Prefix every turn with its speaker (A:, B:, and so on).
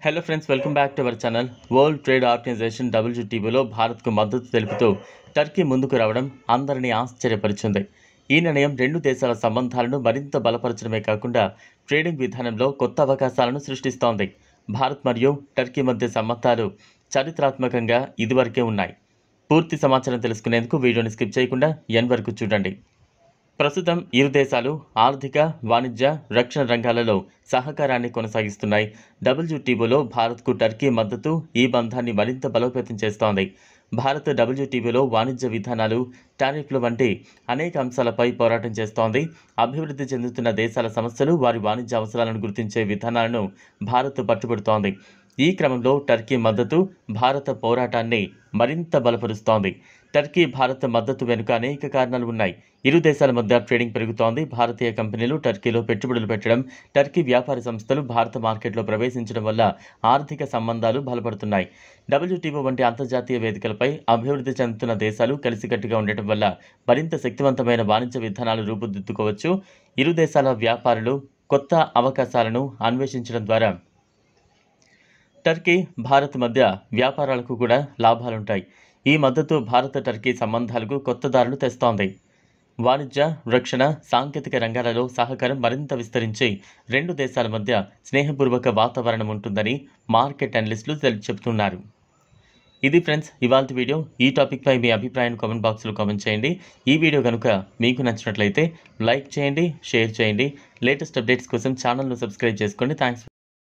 A: Hello friends, welcome back to our channel. World trade organisation WTOలో భారత్కు మద్దతు తెలుపుతూ టర్కీ ముందుకు రావడం అందరినీ ఆశ్చర్యపరిచింది. ఈ నిర్ణయం రెండు దేశాల సంబంధాలను మరింత బలపరచడమే కాకుండా ట్రేడింగ్ విధానంలో కొత్త అవకాశాలను సృష్టిస్తోంది. భారత్ మరియు టర్కీ మధ్య సంబంధాలు చారిత్రాత్మకంగా ఇదివరకే ఉన్నాయి. పూర్తి సమాచారం తెలుసుకునేందుకు వీడియోని స్కిప్ చేయకుండా ఎండ్ వరకు చూడండి. ప్రస్తుతం ఇరు దేశాలు ఆర్థిక, వాణిజ్య, రక్షణ రంగాలలో సహకారాన్ని కొనసాగిస్తున్నాయి. WTOలో భారత్కు టర్కీ మద్దతు ఈ బంధాన్ని మరింత బలోపేతం చేస్తోంది. భారత్ WTOలో వాణిజ్య విధానాలు, టారిఫ్లు వంటి అనేక అంశాలపై పోరాటం చేస్తోంది. అభివృద్ధి చెందుతున్న దేశాల సమస్యలు, వారి వాణిజ్య అవసరాలను గుర్తించే విధానాలను భారత్ పట్టుబడుతోంది. ఈ క్రమంలో టర్కీ మద్దతు భారత పోరాటాన్ని మరింత బలపరుస్తోంది. టర్కీ భారత్ మద్దతు వెనుక అనేక కారణాలు ఉన్నాయి. ఇరు దేశాల మధ్య ట్రేడింగ్ పెరుగుతోంది. భారతీయ కంపెనీలు టర్కీలో పెట్టుబడులు పెట్టడం, టర్కీ వ్యాపార సంస్థలు భారత మార్కెట్లో ప్రవేశించడం వల్ల ఆర్థిక సంబంధాలు బలపడుతున్నాయి. WTO వంటి అంతర్జాతీయ వేదికలపై అభివృద్ధి చెందుతున్న దేశాలు కలిసికట్టుగా ఉండటం వల్ల మరింత శక్తివంతమైన వాణిజ్య విధానాలు రూపుదిద్దుకోవచ్చు. ఇరు దేశాల వ్యాపారులు కొత్త అవకాశాలను అన్వేషించడం ద్వారా టర్కీ, భారత్ మధ్య వ్యాపారాలకు కూడా లాభాలుంటాయి. ఈ మద్దతు భారత టర్కీ సంబంధాలకు కొత్త దారులు తెస్తోంది. వాణిజ్య, రక్షణ, సాంకేతిక రంగాలలో సహకారం మరింత విస్తరించి రెండు దేశాల మధ్య స్నేహపూర్వక వాతావరణం ఉంటుందని మార్కెట్ అనలిస్టులు చెబుతున్నారు. ఇది ఫ్రెండ్స్ ఇవాల్టి వీడియో. ఈ టాపిక్పై మీ అభిప్రాయాన్ని కామెంట్ బాక్స్లో కామెంట్ చేయండి. ఈ వీడియో కనుక మీకు నచ్చినట్లయితే లైక్ చేయండి, షేర్ చేయండి. లేటెస్ట్ అప్డేట్స్ కోసం ఛానల్ను సబ్స్క్రైబ్ చేసుకోండి. థ్యాంక్స్.